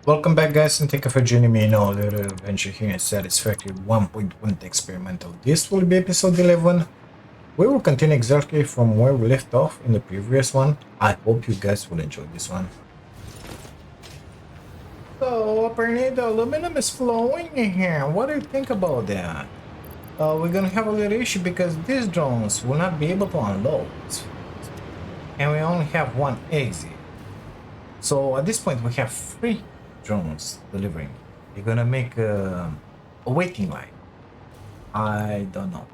Welcome back guys and thank you for joining me in our little adventure here in Satisfactory 1.1 experimental. This will be episode 11. We will continue exactly from where we left off in the previous one. I hope you guys will enjoy this one. So apparently the aluminum is flowing in here. What do you think about that? We're gonna have a little issue because these drones will not be able to unload. And we only have one exit. So at this point we have 3 drones delivering. You're gonna make a waiting line. I don't know.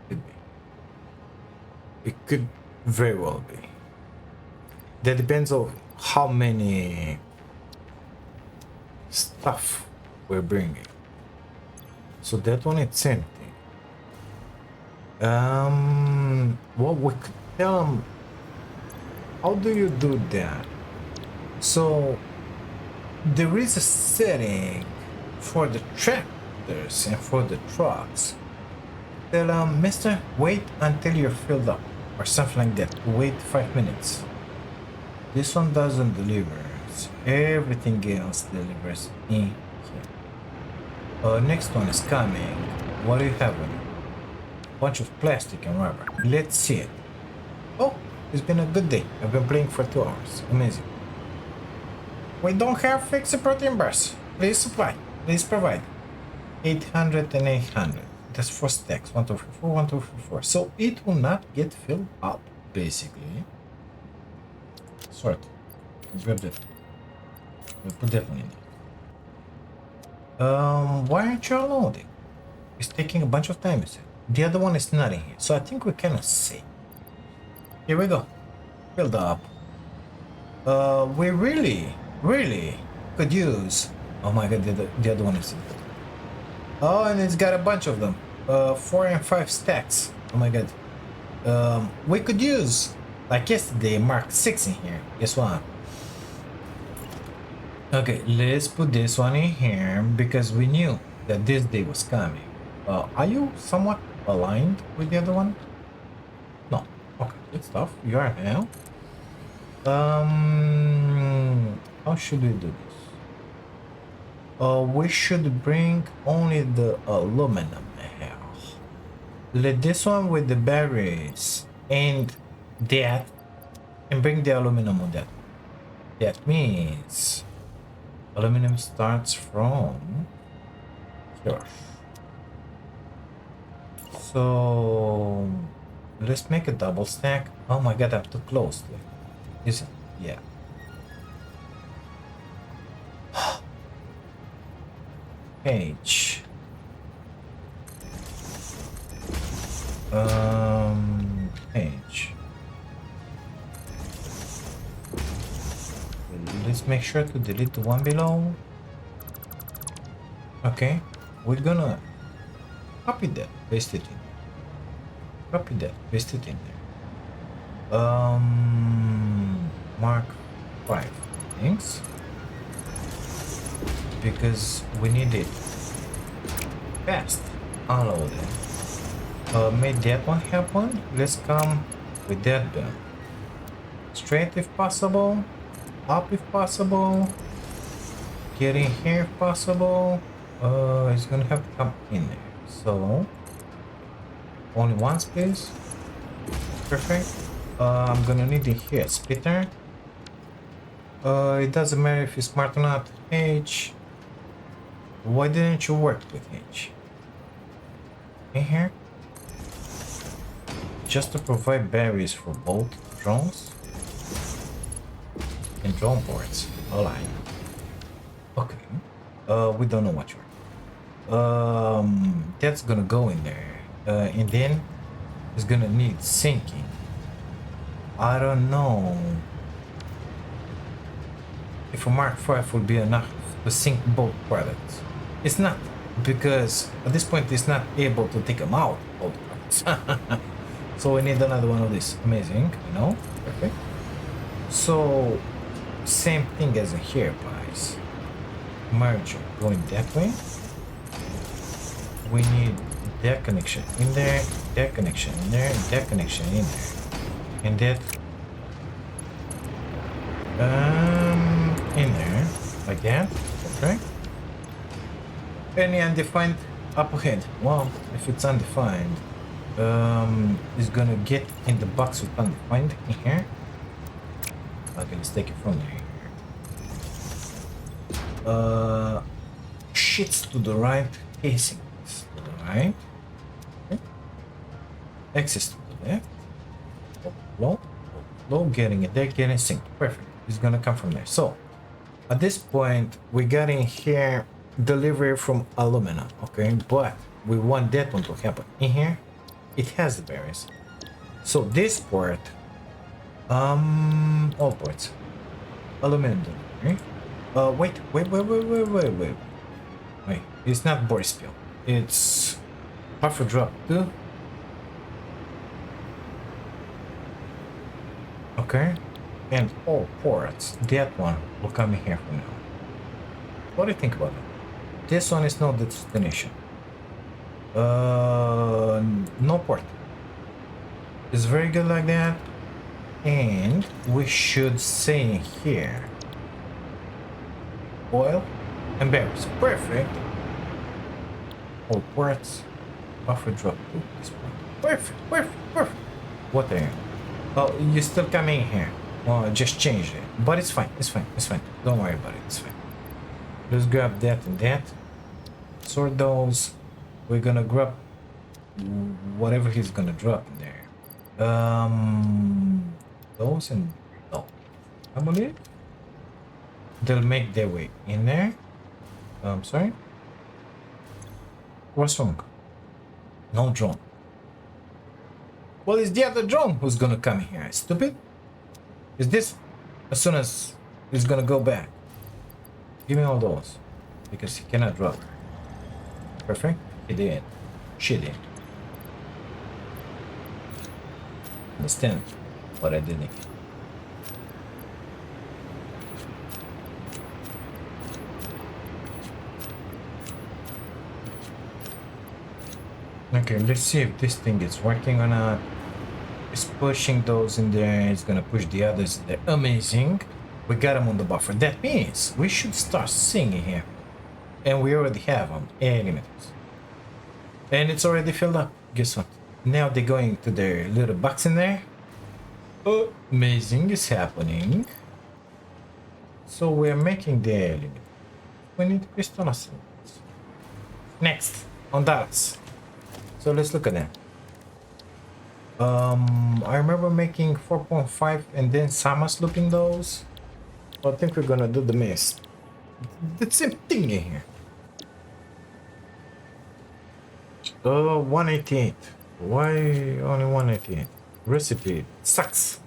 Could be. It could very well be. That depends on how many stuff we're bringing. So that one it's empty. Well, we could tell them. How do you do that? So there is a setting for the tractors and for the trucks. Tell Mister, wait until you're filled up, or something like that. Wait 5 minutes. This one doesn't deliver. Everything else delivers in here. Next one is coming. What do you have on it? Bunch of plastic and rubber. Let's see it. Oh, it's been a good day. I've been playing for 2 hours. Amazing. We don't have fixed protein bars. Please supply. Please provide. 800 and 800. That's 4 stacks. 1, 2, 3, 4, 1, 2, 3, 4. So it will not get filled up, basically. Sort. Grab that. We'll put that one in there. Why aren't you unloading? It's taking a bunch of time, you said. The other one is not in here. So I think we cannot see. Here we go. Filled up. We really could use. Oh my god, the other one is. Oh, and it's got a bunch of them. 4 and 5 stacks. Oh my god. We could use, like yesterday, Mark 6 in here. Guess what? Okay, let's put this one in here because we knew that this day was coming. Are you somewhat aligned with the other one? No. Okay, good stuff. You are now. How should we do this? We should bring only the aluminum here. Let this one with the batteries and that, and bring the aluminum on that. That means aluminum starts from here. So let's make a double stack. Oh my god, I'm too close to it. Is it? Yeah. Page. Page. Let's make sure to delete the one below. Okay, we're gonna copy that, paste it in. Copy that, paste it in there. Mark 5. Thanks. Because we need it fast. Unload it. Make that one happen. Let's come with that done. Straight if possible. Up if possible. Get in here if possible. It's gonna have to come in there. So only once, please. Perfect. I'm gonna need it here. Splitter. It doesn't matter if it's smart or not. H. Why didn't you work with H? In here? Just to provide batteries for both drones and drone boards. Align. Okay. We don't know what you're. That's gonna go in there. And then it's gonna need sinking. I don't know if a Mark 5 would be enough to sink both products. It's not, because at this point it's not able to take them out, both products. So we need another one of these. Amazing, you know? Perfect. So same thing as in here applies. Merger going that way. We need that connection in there, that connection in there, that connection in there. And that in there, like that. Okay. Any undefined up ahead? Well, if it's undefined, it's gonna get in the box with undefined in here. Okay, let's take it from there. Shits to the right, casings to the right. Okay. Access to the left. Low, getting it there, getting synced. Perfect. It's gonna come from there. So at this point, we got in here delivery from aluminum, okay? But we want that one to happen. In here, it has the bearings. So this port, all ports, aluminum delivery. Wait. It's not Borisville. It's buffer drop 2. Okay. And all ports. That one will come in here for now. What do you think about it? This one is not the destination. No port. It's very good like that. And we should say here oil and barrels. Perfect. All ports. Buffer drop 2. This point. Perfect. What are you? Oh, you're still coming here. Oh, I just changed it. But it's fine. Don't worry about it. It's fine. Let's grab that and that. Sort those. We're gonna grab whatever he's gonna drop in there. Those and those. I believe they'll make their way in there. Sorry. What's wrong? No drone. Well, it's the other drone who's gonna come here. Stupid. Is this as soon as he's gonna go back? Give me all those because he cannot drop. Perfect. He did. She did. Understand what I didn't. Okay, let's see if this thing is working or not. It's pushing those in there. It's gonna push the others in there. Amazing. We got them on the buffer. That means we should start singing here. And we already have them. Air limiters. And it's already filled up. Guess what? Now they're going to their little box in there. Amazing is happening. So we're making the air limit. We need piston assemblies. Next, on Dallas. So let's look at that. I remember making 4.5 and then Samas looping those. I think we're gonna do the mess. The same thing in here. 188. Why only 188? Recipe sucks.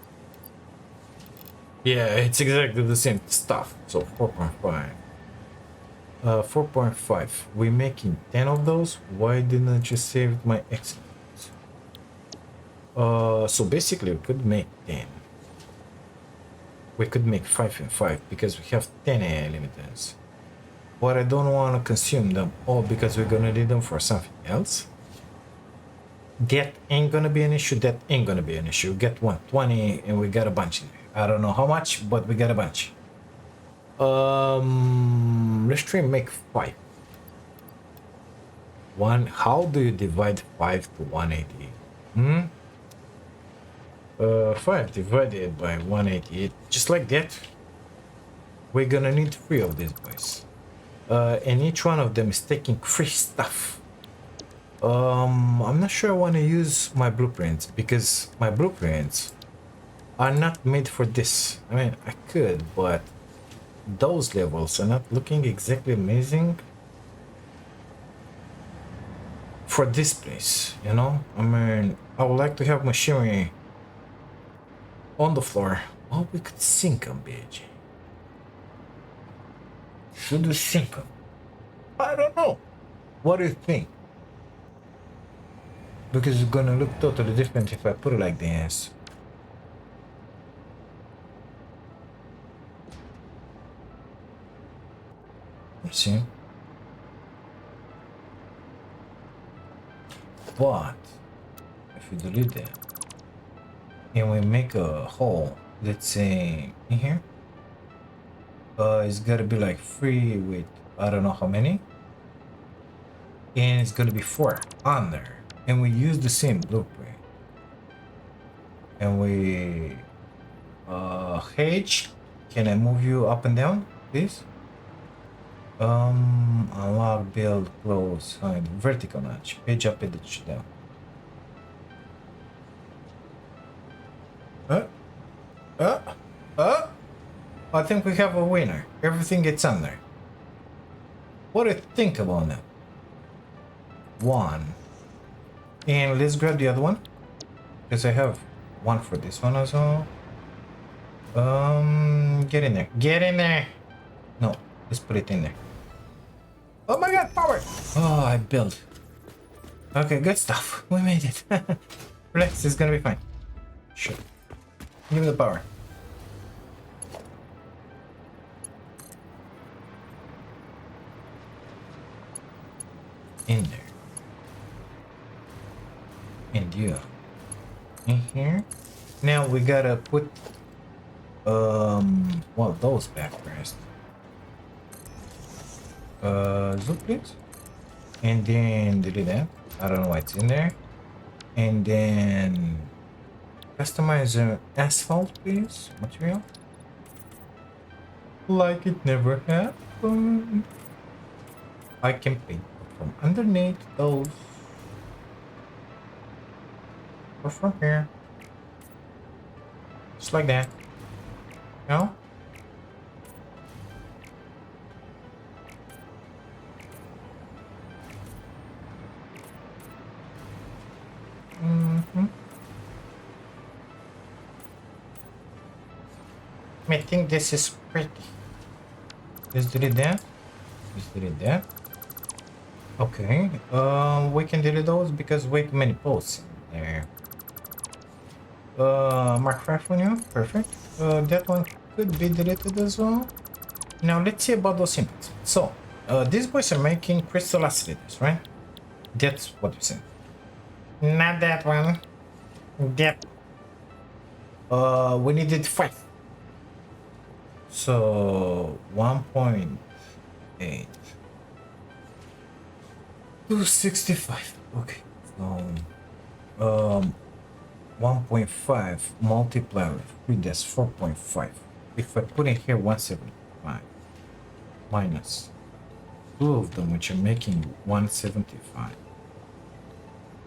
Yeah, it's exactly the same stuff. So 4.5. 4.5. We're making 10 of those. Why didn't you save my excellence? So basically we could make 10. We could make 5 and 5 because we have 10 air limiters. But I don't want to consume them all because we're gonna need them for something else. That ain't gonna be an issue. That ain't gonna be an issue. We get 120 and we got a bunch in there. I don't know how much, but we got a bunch. Let's try and make 5. How do you divide 5 to 180? 5 divided by 188, just like that. We're gonna need 3 of these boys. And each one of them is taking free stuff. I'm not sure I want to use my blueprints because my blueprints are not made for this. I mean, I could, but those levels are not looking exactly amazing for this place, you know? I mean, I would like to have machinery on the floor. Oh, we could sink them, bitch. Should we sink them? I don't know. What do you think? Because it's gonna look totally different if I put it like this. Let's see. But if we delete that and we make a hole, let's say in here, It's gotta be like 3 with I don't know how many. And it's gonna be 4 on there. And we use the same blueprint. And we H, can I move you up and down, please? Unlock, build, close, hide, vertical notch, page up, page down. Uh, uh, uh. I think we have a winner. Everything gets on there. What do you think about that? 1. And let's grab the other one. Because I have 1 for this one as well. Get in there. Get in there. No, let's put it in there. Oh my god, power! Oh, I built. Okay, good stuff. We made it. Relax, it's gonna be fine. Sure. Give me the power. In there. And you. In here. Now we gotta put well, those back first. Zoom please. And then delete that. I don't know why it's in there. And then customize asphalt please. Material. Like it never happened. I can paint from underneath those. Or from here. Just like that. No? I think this is pretty. Let's delete that. Let's delete that. Okay. We can delete those because way too many posts in there. Mark 5 on you. Perfect. That one could be deleted as well. Now let's see about those inputs. So, these boys are making crystal accelerators, right? That's what you said. Not that one. That. We needed 5. So 1.8. 265. Okay. So 1.5 multiplied with 3, that's 4.5. If I put in here 175 minus 2 of them, which are making 175,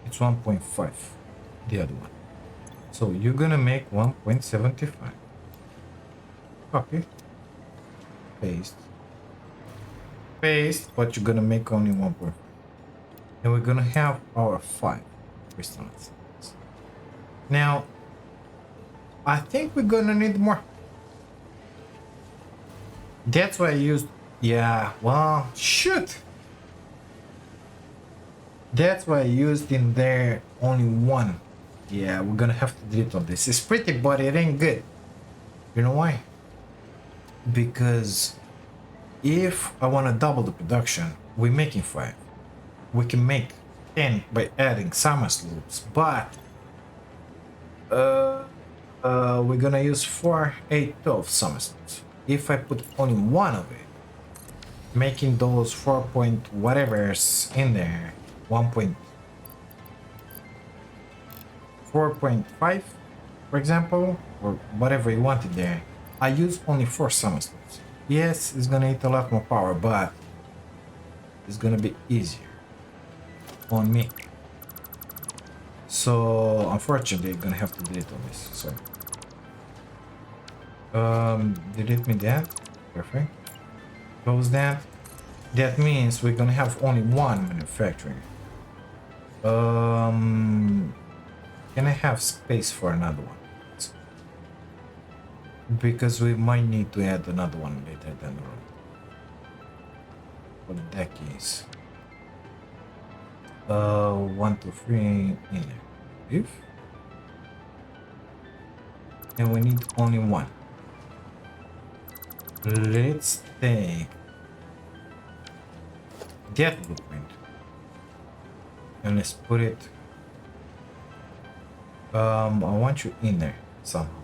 it's 1.5. The other one. So you're gonna make 1.75. Copy. Paste. Paste, but you're gonna make only 1.5. And we're gonna have our 5 crystals. Now, I think we're gonna need more. That's why I used, yeah, well, shoot. That's why I used in there only 1. Yeah, we're gonna have to delete all this. It's pretty, but it ain't good. You know why? Because if I want to double the production, we're making 5. We can make 10 by adding summer loops, but we're gonna use 4, 8, 12 summer loops. If I put only 1 of it, making those 4 point whatever's in there, 1.4.5, for example, or whatever you wanted there, I use only 4 summer loops. Yes, it's gonna eat a lot more power, but it's gonna be easier on me. So unfortunately, I'm gonna have to delete all this. So delete me that. Perfect. Close that. That means we're gonna have only 1 manufacturing. Can I have space for another one? Because we might need to add another one later down the road. What that is. 1, 2, 3 in there. If. And we need only 1. Let's take that blueprint. And let's put it. I want you in there somehow.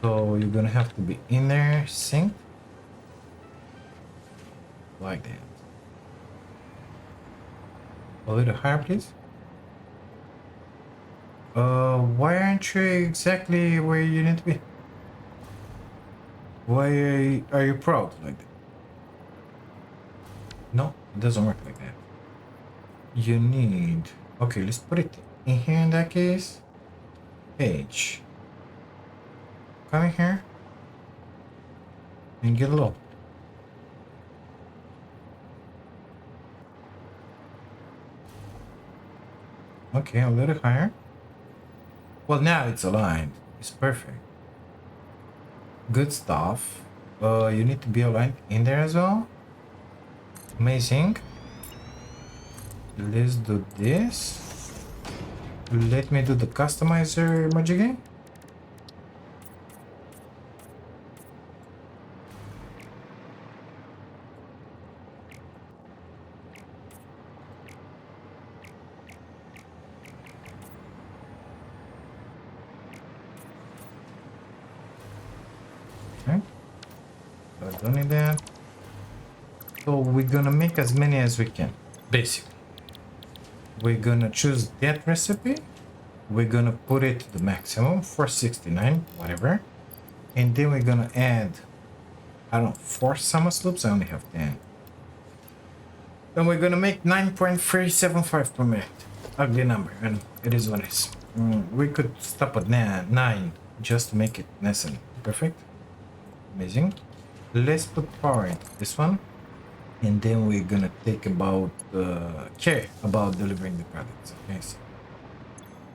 So you're gonna have to be in there, sync. like that. A little higher, please. Why aren't you exactly where you need to be? Why are you proud like that? No, it doesn't work like that. You need... Okay, let's put it in here in that case. Page. Come in here. And get low. Okay, a little higher. Well, now it's aligned. It's perfect. Good stuff. You need to be aligned in there as well. Amazing. Let's do this. Let me do the customizer magic again. Okay. I don't need that. So we're gonna make as many as we can. Basically. We're gonna choose that recipe. We're gonna put it to the maximum for 69, whatever. And then we're gonna add, I don't know, 4 summer sloops. I only have 10. Then we're gonna make 9.375 per minute. Ugly number, and it is what it is. We could stop at 9 just to make it nice and perfect. Amazing. Let's put power into this one. And then we're gonna take about care about delivering the products. Okay,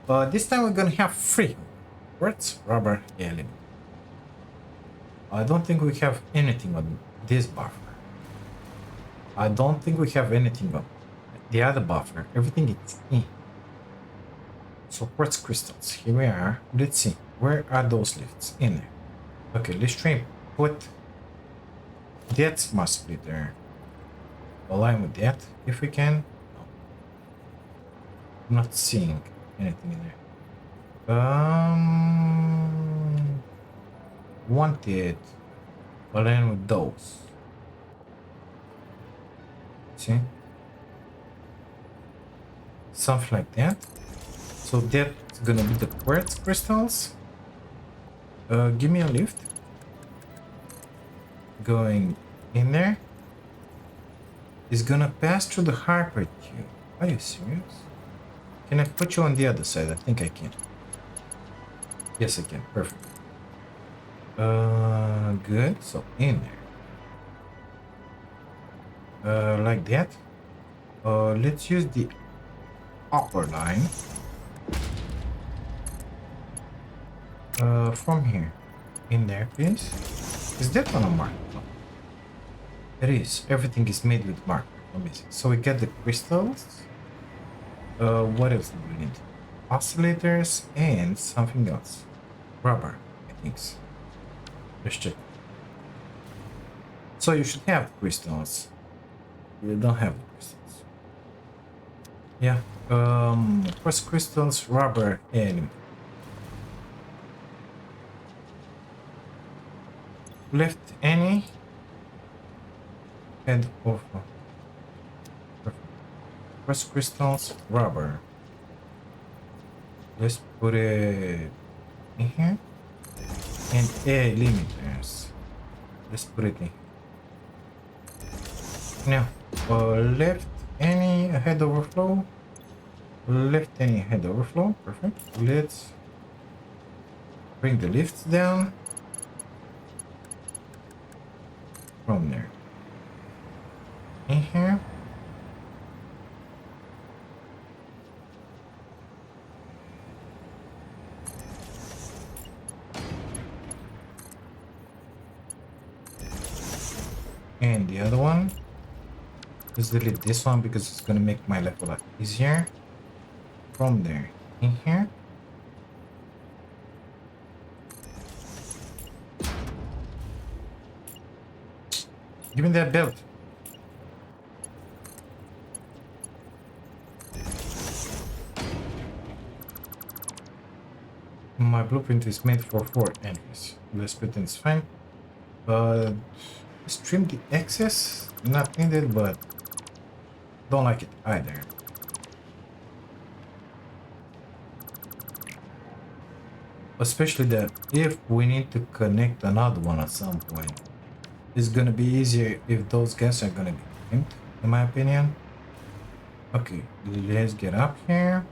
so this time we're gonna have 3 quartz, rubber, element. I don't think we have anything on this buffer. I don't think we have anything on the other buffer. Everything is in. So quartz crystals. Here we are. Let's see. Where are those lifts? In there. Okay, let's try and put that smart splitter. Align with that if we can. No. I'm not seeing anything in there. Wanted align with those. See? Something like that. So that's gonna be the quartz crystals. Give me a lift. Going in there. Is gonna pass through the hyper tube. Are you serious? Can I put you on the other side? I think I can. Yes, I can. Perfect. Good. So in there. Like that. Let's use the upper line. From here. In there, please. Is that one a mark? It is. Everything is made with marker. Amazing. So we get the crystals. What else do we need? Oscillators and something else. Rubber, I think. Let's check. So you should have crystals. You don't have the crystals. Yeah. First crystals, rubber, and left any. And over. Perfect. First crystals, rubber. Let's put it in here. And air limiters. Let's put it in. Now, left any head overflow. Left any head overflow. Perfect. Let's bring the lifts down from there. In here. And the other one. Let's delete this one because it's gonna make my life a lot easier. From there. In here. Give me that belt. My blueprint is made for 4 enemies. The splitting is fine. Let's trim the excess. Not needed, but don't like it either. Especially that if we need to connect another one at some point, it's gonna be easier if those guys are gonna be linked, in my opinion. Okay, let's get up here.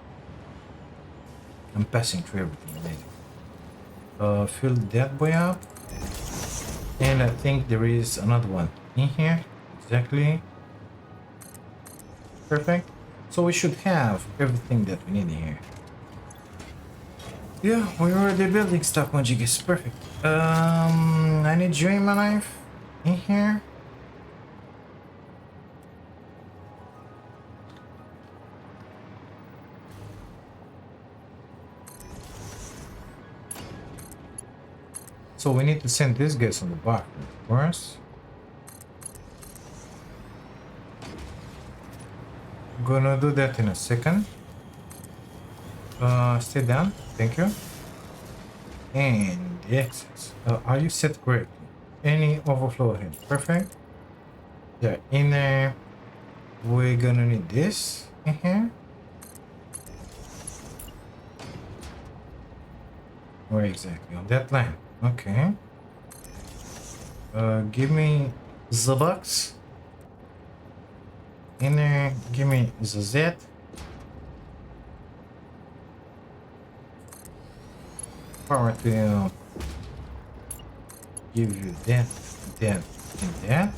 I'm passing through everything, amazing. Fill that boy up. And I think there is another one in here. Exactly. Perfect. So we should have everything that we need in here. Yeah, we're already building stuff, Monjigas. Perfect. I need you in my life. In here. So we need to send these guys on the back, of course. Gonna do that in a second. Stay down. Thank you. And the access. Are you set correctly? Any overflow head? Perfect. Yeah, in there. We're gonna need this in here. Where exactly? On that line. Okay. Give me the box. In there, give me the Z. Power to give you that, that, and that.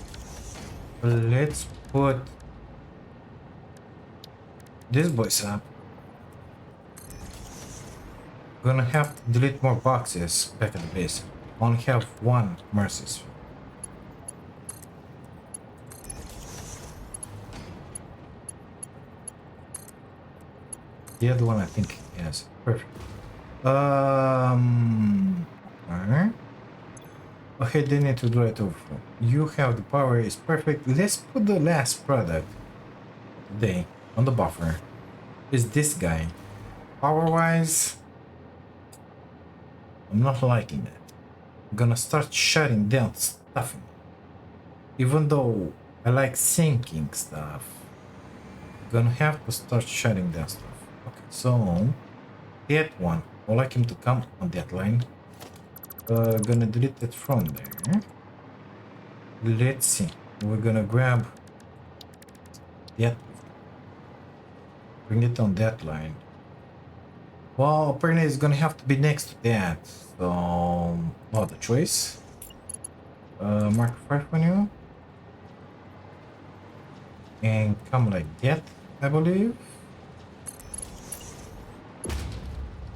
Let's put this boys up. Gonna have to delete more boxes back at the base. Only have one Mercy's. The other one I think yes. Perfect. Okay. Okay, they need to do it over. You have the power is perfect. Let's put the last product today on the buffer. Is this guy. Power wise, I'm not liking that. I'm gonna start shutting down stuff. Even though I like syncing stuff, I'm gonna have to start shutting down stuff. Okay, so that one, I like him to come on that line. Gonna delete it from there. Let's see. We're gonna grab that. Bring it on that line. Well, apparently it's gonna have to be next to that. So, well, the choice. Mark 5 on you. And come like that, I believe.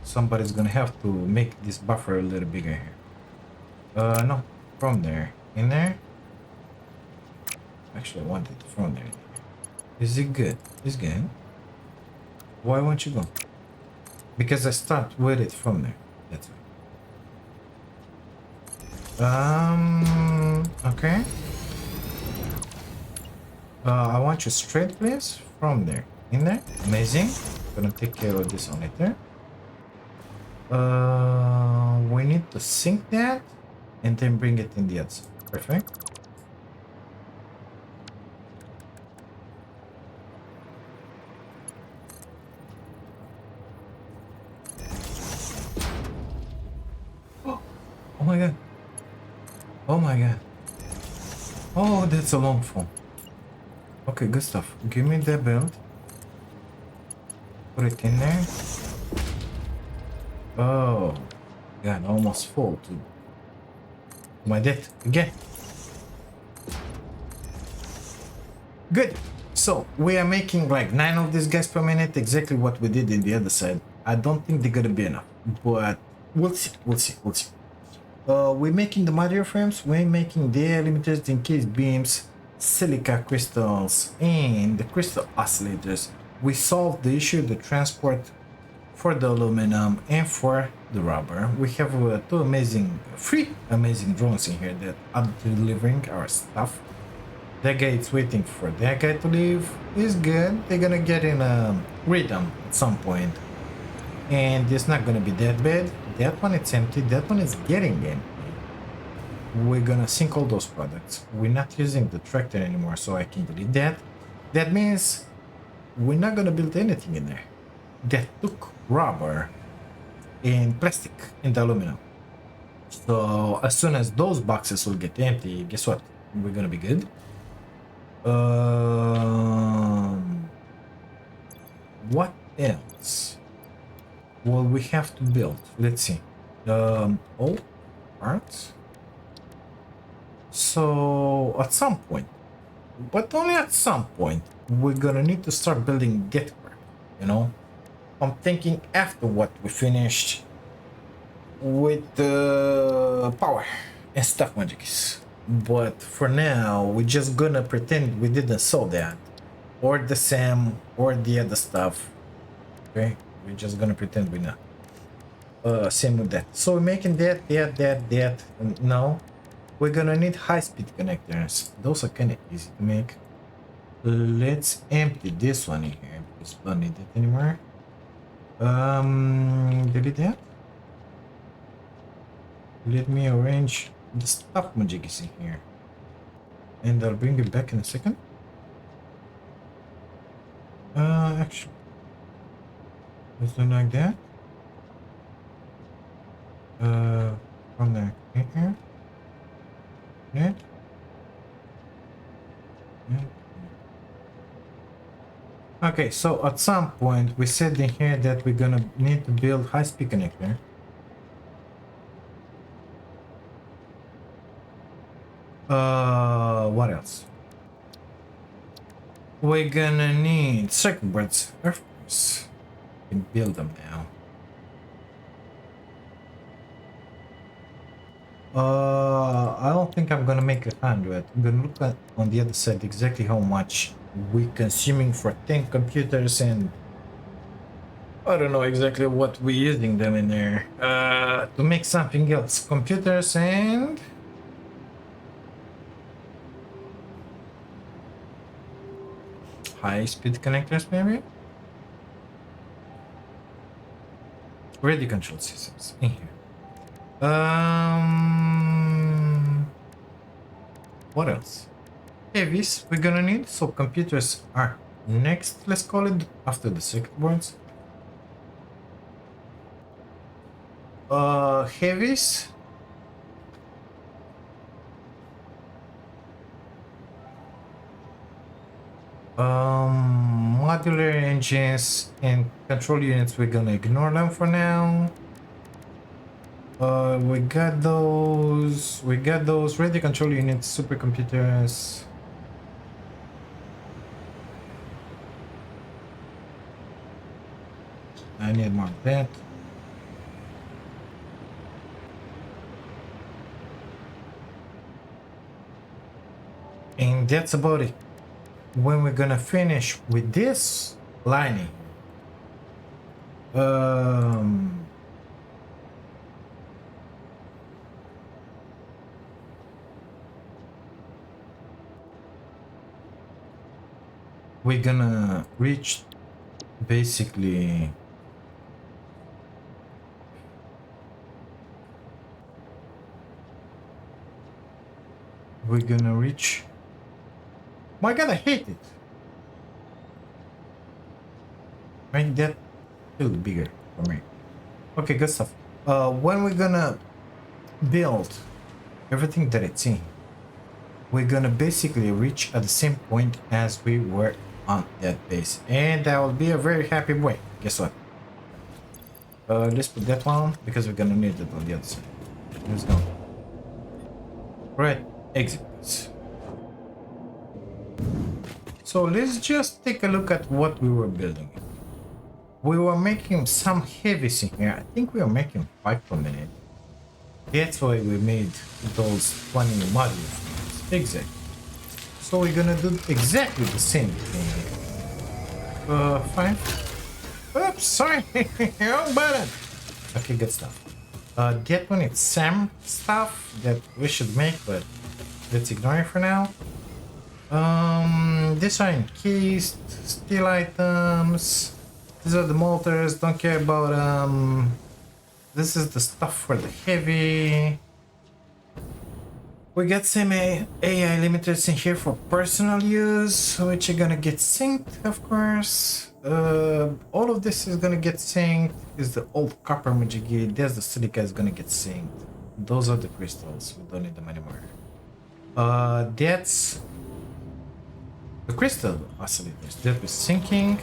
Somebody's gonna have to make this buffer a little bigger here. No, from there. In there? Actually, I want it from there. Is it good? It's good. Why won't you go? Because I start with it from there. That's right. Okay. I want you straight, please. From there. In there. Amazing. Gonna take care of this on later. We need to sync that and then bring it in the other side. Perfect. Oh my god. Oh my god. Oh, that's a long phone. Okay, good stuff. Give me the belt. Put it in there. Oh, god, almost full too. My death again. Good. So we are making like 9 of these guys per minute, exactly what we did in the other side. I don't think they're gonna be enough, but we'll see. We'll see. We'll see. We're making the material frames. We're making the limiters, the encased beams, silica crystals, and the crystal oscillators. We solved the issue, the transport for the aluminum and for the rubber. We have three amazing drones in here that are delivering our stuff. That guy is waiting for that guy to leave. Is good. They're gonna get in a rhythm at some point, and it's not gonna be that bad. That one it's empty. That one is getting empty. we're gonna sync all those products. We're not using the tractor anymore, so I can delete that. That means we're not gonna build anything in there. That took rubber and plastic and aluminum. So as soon as those boxes will get empty, guess what? We're gonna be good. What else? Well, we have to build. Let's see. Oh, parts. So at some point, but only at some point, we're gonna need to start building getaway. You know, I'm thinking after what we finished with the power and stuff magics. But for now, we're just gonna pretend we didn't saw that, or the SAM, or the other stuff. Okay, we're just gonna pretend we know. Same with that. So we're making that. And now we're gonna need high-speed connectors. Those are kind of easy to make. Let's empty this one in here because we don't need it anymore. Delete that. Let me arrange the stuff magic is in here, and I'll bring it back in a second. Actually, let's do like that. From there, in here. Net. Okay, so at some point we said in here that we're gonna need to build high-speed connector. What else? We're gonna need circuit boards. Of course, we can build them now. I don't think I'm gonna make 100. I'm gonna look at on the other side exactly how much we're consuming for 10 computers, and I don't know exactly what we're using them in there to make something else. Computers and high-speed connectors, maybe. Radio control systems in here. What else? Heavies we're gonna need, so computers are next, let's call it, after the circuit boards. Heavies. Modular engines and control units, we're gonna ignore them for now. We got those radio control units, supercomputers. I need more of that. And that's about it. When we're gonna finish with this lining, we're gonna reach basically my god, I hate it. Make that a little bigger for me. Okay, good stuff. When we're gonna build everything that it's in, we're gonna basically reach at the same point as we were on that base, and I will be a very happy boy. Guess what? Let's put that one because we're gonna need it on the other side. Let's go. Right, exit. So let's just take a look at what we were building. We were making some heavies in here. I think we were making 5 per minute. That's why we made those 20 modules. Exactly. So we're gonna do exactly the same thing. 5. Oops, sorry. Wrong button. Okay, good stuff. That one, it's SAM stuff that we should make, but let's ignore it for now. These are encased steel items. These are the motors. Don't care about this is the stuff for the heavy. We got some AI limiters in here for personal use, which are gonna get synced, of course. All of this is gonna get synced. Is the old copper majiggy. There's the silica is gonna get synced. Those are the crystals. We don't need them anymore. That's the crystal oscillators that we're syncing.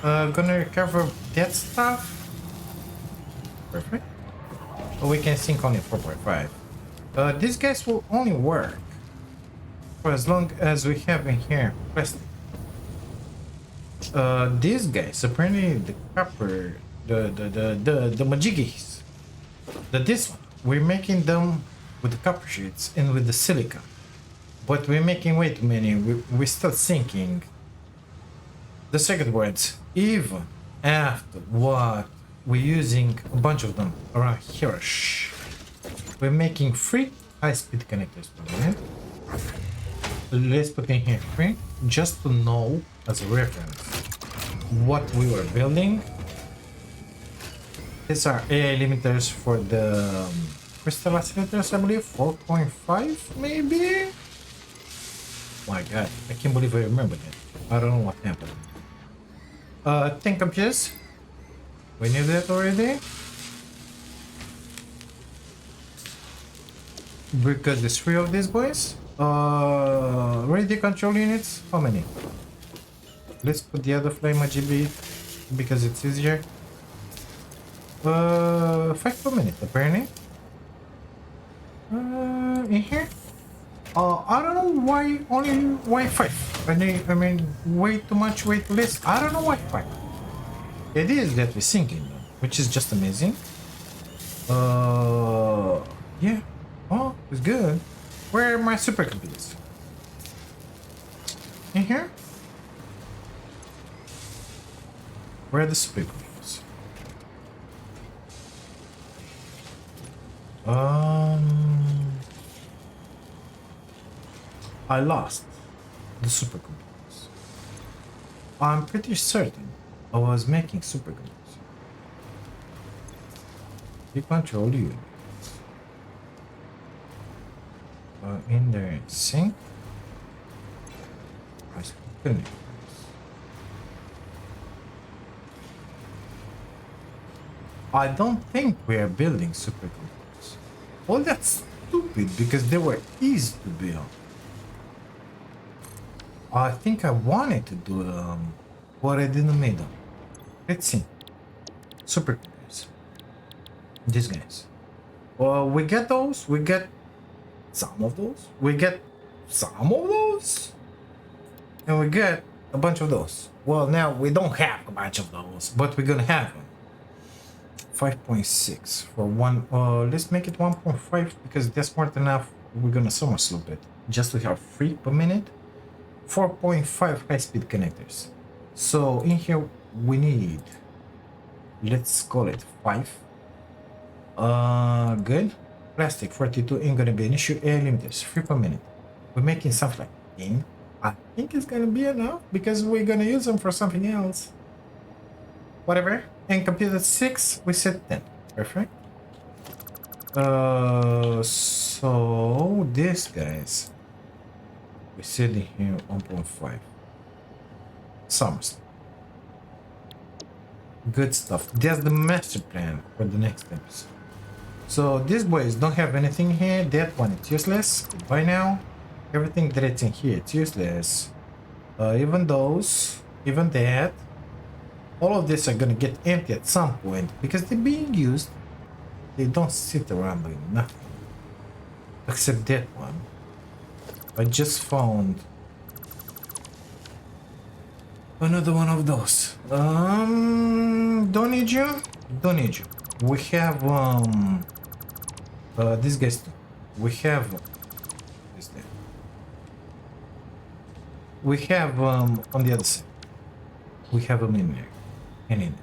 Gonna recover that stuff. Perfect. But we can sync only 4.5. These guys will only work for as long as we have in here plastic. These guys, apparently the copper, the majiggies, this one, we're making them with the copper sheets and with the silica, but we're making way too many. We're still sinking the circuit boards even after what we're using a bunch of them around here. We're making 3 high-speed connectors per minute. Let's put in here 3 just to know as a reference what we were building. These are AI limiters for the crystal oscillators, I believe. 4.5 maybe? My god, I can't believe I remember that. I don't know what happened. 10 computers. We knew that already. Because there's 3 of these boys. Radio control units. How many? Let's put the other flame RGB because it's easier. 5 per minute apparently. In here. I don't know why 5. I mean way too much, way too less. I don't know why 5. It is that we're sinking them, which is just amazing. Yeah. Oh, it's good. Where are my supercomputers? In here? Where are the supercomputers? I lost the supercomputers. I'm pretty certain I was making supercomputers. You control you. In there, sync. I don't think we are building supercomputers. Well, that's stupid because they were easy to build. I think I wanted to do them, but I didn't make them. Let's see. Supercomputers. These guys. Well, we get those. We get some of those. We get some of those. And we get a bunch of those. Well, now we don't have a bunch of those, but we're gonna have them. 5.6 for one. Let's make it 1.5 because that's smart enough. We're gonna summer slope it just to have 3 per minute. 4.5 high-speed connectors. So in here we need, let's call it 5. Good. Plastic 42 ain't gonna be an issue. Air limiters 3 per minute. We're making something like 10. I think it's gonna be enough because we're gonna use them for something else. Whatever. And computer 6, we said 10. Perfect. So this guys, we said in here 1.5. Summers. Good stuff. That's the master plan for the next episode. So these boys don't have anything here. That one it's useless. By now, everything that it's in here it's useless. Even those, even that. All of this are gonna get empty at some point because they're being used. They don't sit around doing nothing. Except that one. I just found another one of those. Don't need you. Don't need you. We have these guys too. We have this there. We have on the other side. We have them in there. And in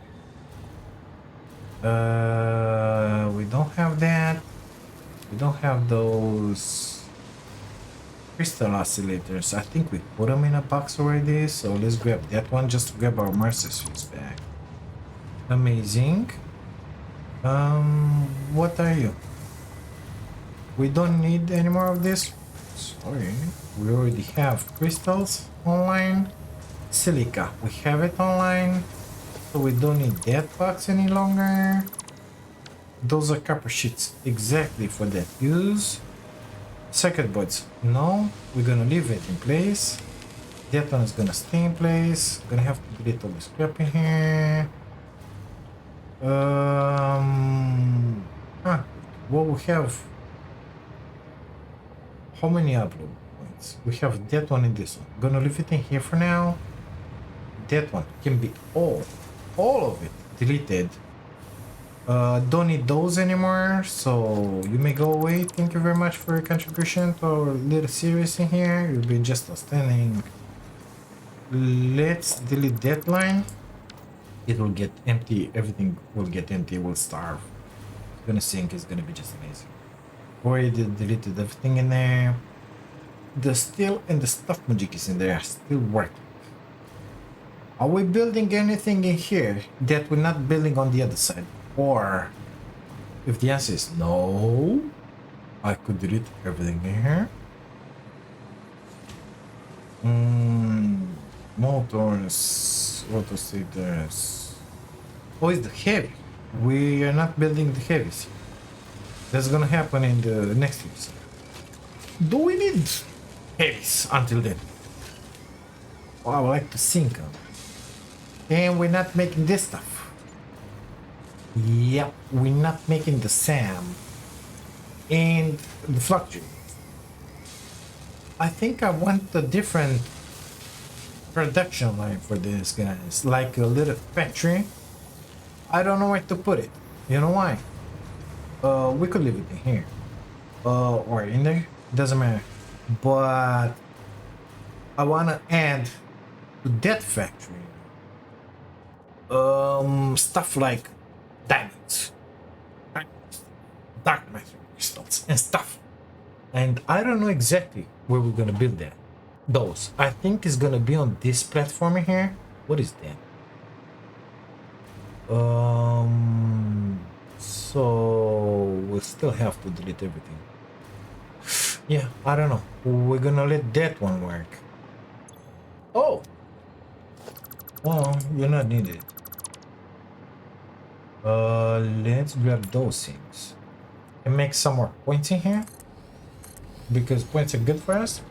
there. We don't have that. We don't have those crystal oscillators. I think we put them in a box already. So let's grab that one just to grab our Mercer's fuse back. Amazing. What are you? We don't need any more of this. Sorry. We already have crystals online. Silica, we have it online. So we don't need that box any longer. Those are copper sheets exactly for that use. Circuit boards, no. We're gonna leave it in place. That one is gonna stay in place. Gonna have to delete all the scrap in here. Ah, well, we have how many upload points? We have that one and this one. Gonna leave it in here for now. That one can be all of it deleted. Don't need those anymore, so you may go away. Thank you very much for your contribution to our little series in here. You'll be just outstanding. Let's delete that line. It will get empty. Everything will get empty. We'll starve. It's gonna sink. It's gonna be just amazing. Already deleted everything in there. The steel and the stuff magic is in there. Still working. Are we building anything in here that we're not building on the other side? Or if the answer is no, I could delete everything in here. Motors, autostators. Oh, it's the heavy. We are not building the heavies. That's gonna happen in the next episode. Do we need heavies until then? Oh, I would like to sink them. And we're not making this stuff. Yep, we're not making the SAM and the fluctuate. I think I want a different production line for this, guys. Like a little factory. I don't know where to put it. You know why? We could leave it in here. Or in there. Doesn't matter. But I wanna add to that factory stuff like diamonds, dark matter crystals and stuff. And I don't know exactly where we're gonna build that. Those I think is gonna be on this platform here. What is that? So we'll still have to delete everything. Yeah, I don't know. We're gonna let that one work. Oh, well, you're not needed. Let's grab those things and make some more points in here because points are good for us.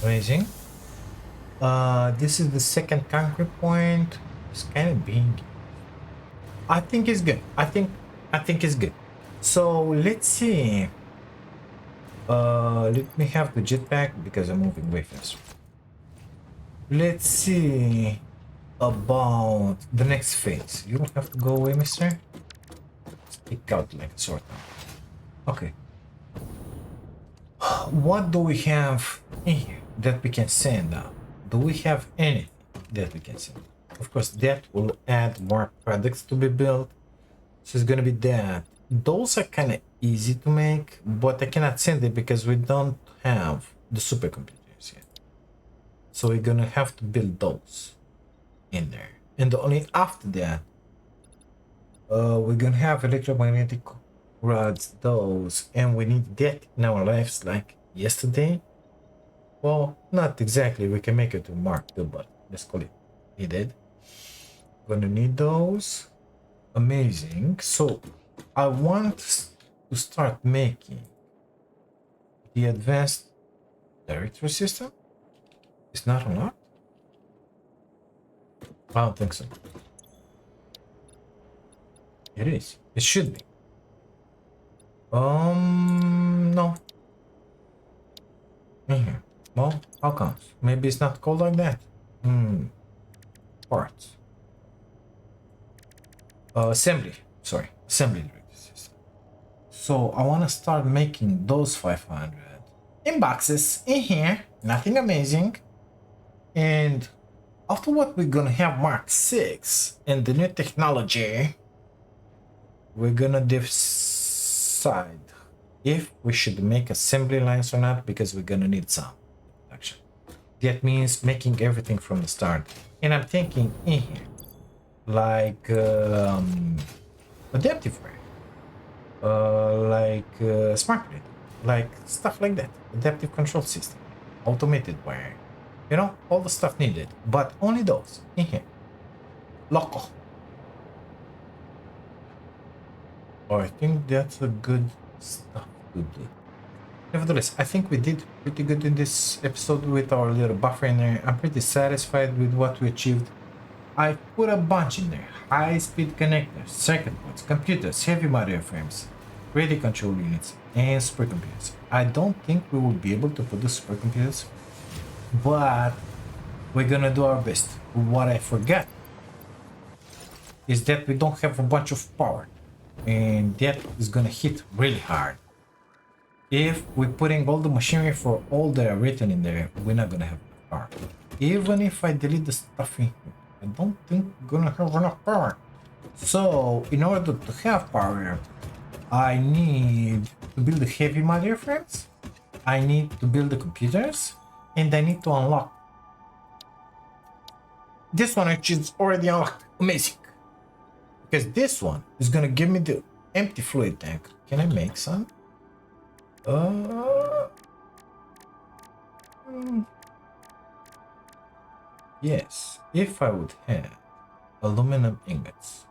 Amazing. This is the second concrete point. It's kind of big. I think it's good. I think it's good. So let's see. Let me have the jetpack because I'm moving way faster. Let's see about the next phase. You don't have to go away, mister. Stick out like a sword. Okay. What do we have in here that we can send out? Do we have anything that we can send? Of course, that will add more products to be built. So it's gonna be that. Those are kind of easy to make, but I cannot send it because we don't have the supercomputers yet. So we're gonna have to build those in there. And only after that, we're gonna have electromagnetic rods, those, and we need that in our lives like yesterday. Well, not exactly. We can make it to Mark II, but let's call it needed. Gonna need those. Amazing. So I want to start making the advanced directory system. It's not unlocked. I don't think so. It is. It should be. No. In here. Well, how comes? Maybe it's not called like that. Parts. Assembly. Sorry. Assembly directory system. So I want to start making those 500 in boxes in here. Nothing amazing. And after what we're gonna have Mark 6 and the new technology, we're gonna decide if we should make assembly lines or not, because we're gonna need some production. That means making everything from the start And I'm thinking in here, like adaptive wear, smart grid, like stuff like that, adaptive control system, automated wear, you know, all the stuff needed, but only those in here. Loco. Oh, I think that's a good stuff to do. Nevertheless, I think we did pretty good in this episode with our little buffer in there. I'm pretty satisfied with what we achieved. I put a bunch in there. High-speed connectors, circuit boards, computers, heavy module frames, radio control units, and supercomputers. I don't think we will be able to put the supercomputers, but we're gonna do our best. What I forgot is that we don't have a bunch of power, and that is gonna hit really hard. If we're putting all the machinery for all that are written in there, we're not gonna have enough power. Even if I delete the stuff in here, I don't think we're gonna have enough power. So, in order to have power, I need to build the heavy module frames, I need to build the computers, and I need to unlock this one, which is already unlocked. Amazing. Because this one is gonna give me the empty fluid tank. Can I make some? Yes, if I would have aluminum ingots.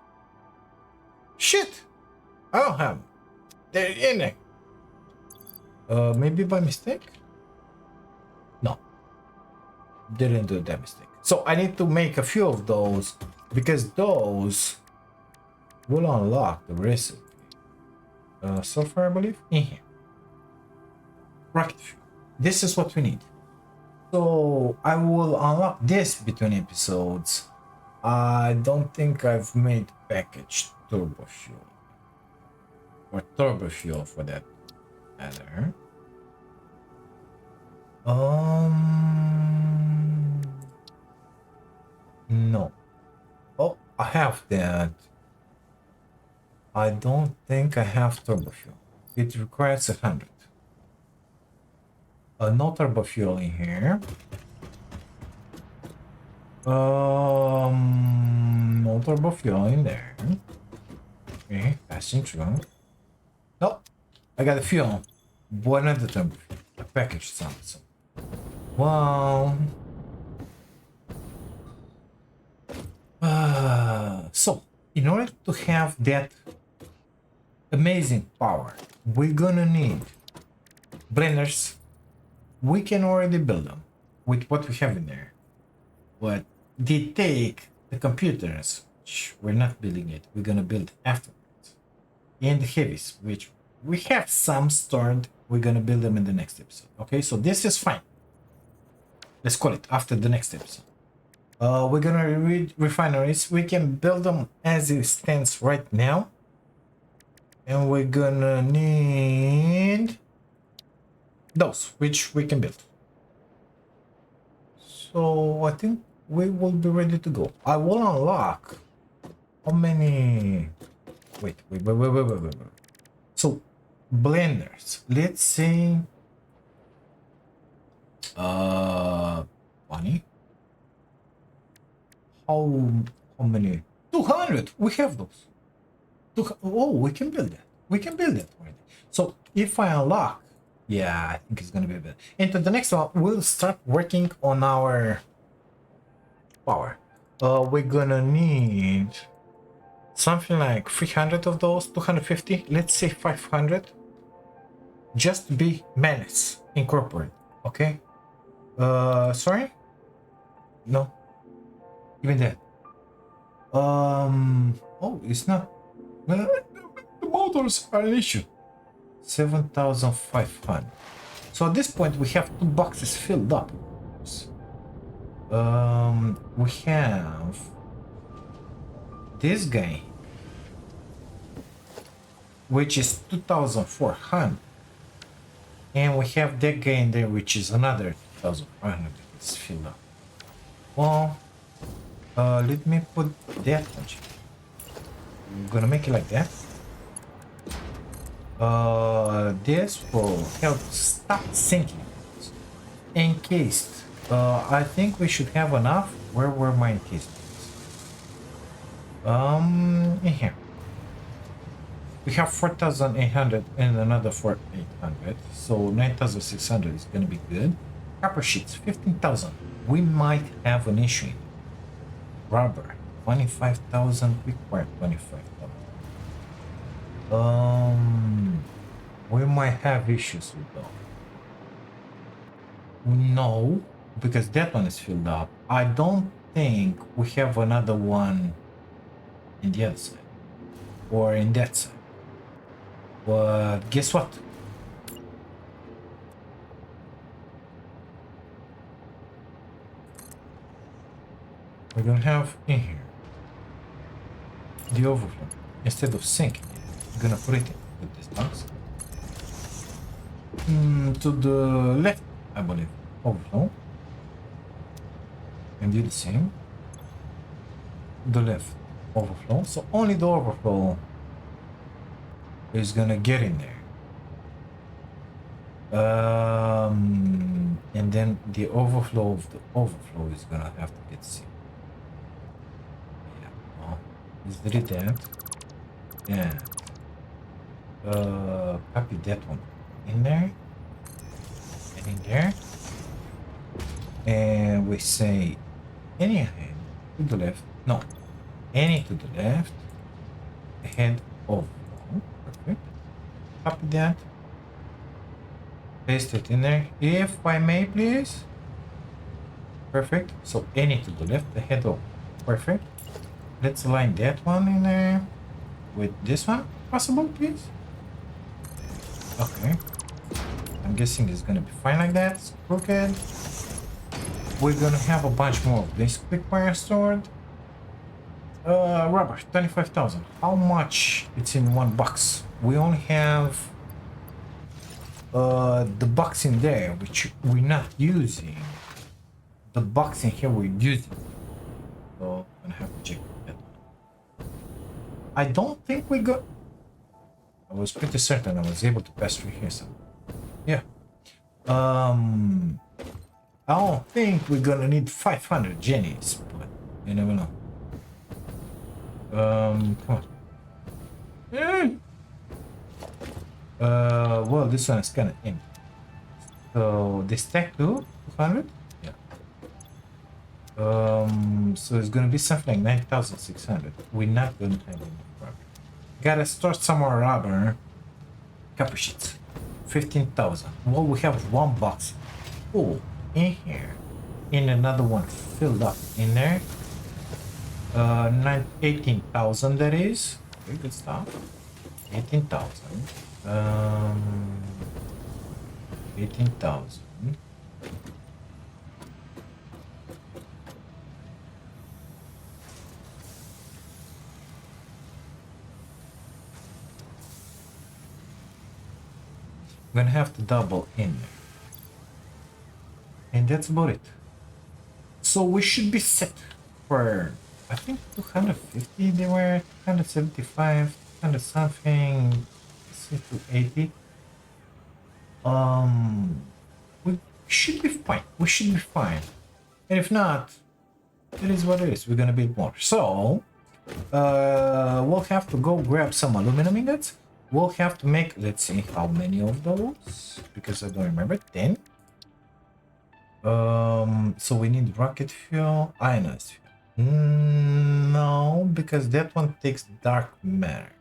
Shit! I don't have them. They're in there. Maybe by mistake? No. Didn't do that mistake. So I need to make a few of those because those will unlock the recipe. Sulfur, I believe, in here. Rocket fuel. This is what we need. So I will unlock this between episodes. I don't think I've made packaged turbo fuel. Or turbo fuel for that matter. No. Oh, I have that. I don't think I have turbo fuel. It requires 100. No turbo fuel in here. No turbo fuel in there. Okay, passing through. Nope, I got the fuel. But not the turbo fuel. I packaged some. Well. So, in order to have that amazing power, we're gonna need blenders. We can already build them with what we have in there, but they take the computers, which we're not building it, we're gonna build afterwards, and the heavies, which we have some stored, we're gonna build them in the next episode. Okay, so this is fine. Let's call it after the next episode. We're gonna read refineries. We can build them as it stands right now, and we're gonna need those, which we can build. So I think we will be ready to go. I will unlock how many? Wait. So blenders. Let's say 20. How many? 200. We have those. Oh, we can build that. We can build it already. So if I unlock. Yeah, I think it's gonna be better. Into the next one, we'll start working on our power. We're gonna need something like 300 of those, 250, let's say 500, just to be Menace Incorporated, okay? Sorry? No. Even that. Oh, it's not. The motors are an issue. 7,500. So at this point we have 2 boxes filled up. We have this guy, which is 2,400, and we have that guy in there, which is another 2,400. It's filled up. Well, let me put that one. I'm gonna make it like that. This will help stop sinking. Encased. I think we should have enough. Where were my keys? In here. We have 4,800 and another 4,800, so 9,600 is gonna be good. Copper sheets, 15,000. We might have an issue. Rubber, 25,000. Require 25,000. We might have issues with that. No, because that one is filled up. I don't think we have another one in the other side or in that side. But guess what? We're gonna have in here the overflow. Instead of sinking it, we're gonna put it in this box. To the left, I believe. Overflow. And do the same. The left overflow. So only the overflow is gonna get in there. And then the overflow of the overflow is gonna have to get sealed. Yeah, well, let's delete that. And copy that one in there and in there. And we say any head to the left. No, any to the left. Head overflow. Perfect. Copy that. Paste it in there, if I may, please. Perfect. So any to the left, the head over. Perfect. Let's align that one in there with this one. Possible, please. Okay. I'm guessing it's gonna be fine like that. It's crooked. We're gonna have a bunch more of this quick wire stored. Rubber, 25,000. How much it's in one box? We only have the box in there, which we're not using. The box in here we're using. So I'm gonna have to check that one. I don't think we got. I was pretty certain I was able to pass through here. So yeah. I don't think we're gonna need 500 jennies, but you never know. Come on. Well, this one is kind of empty. So they stack to 200. Yeah. So it's gonna be something like 9,600. We're not gonna have enough rubber. Gotta store some more rubber. Copper sheets, 15,000. Well, we have one box full in here, and another one filled up in there. 18,000 that is. Very good stuff. 18,000. 18,000. I'm gonna have to double in there. And that's about it. So we should be set for, I think, 250. They were 275, 200 something, 280. We should be fine. We should be fine. And if not, it is what it is. We're gonna build more. So we'll have to go grab some aluminum ingots. We'll have to make, let's see how many of those, because I don't remember. 10. So we need rocket fuel, ionized fuel. No, because that one takes dark matter.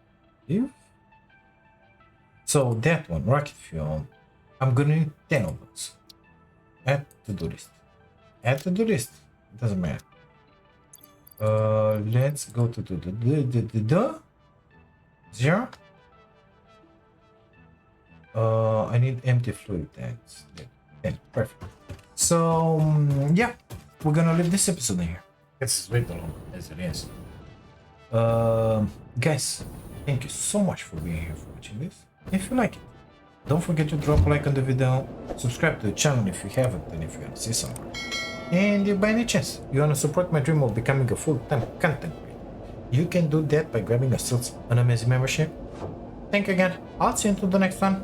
So that one, rocket fuel, I'm gonna need 10 of those. Add to do list. Add to do list. It doesn't matter. Let's go to the 0. I need empty fluid tanks. 10. Perfect. So yeah, we're gonna leave this episode in here. It's way too long as it is. Guys, thank you so much for being here for watching this. If you like it, don't forget to drop a like on the video, subscribe to the channel if you haven't, and if you want to see some more. And if by any chance you want to support my dream of becoming a full-time content creator, you can do that by grabbing a Silts on Amazing membership. Thank you again. I'll see you until the next one.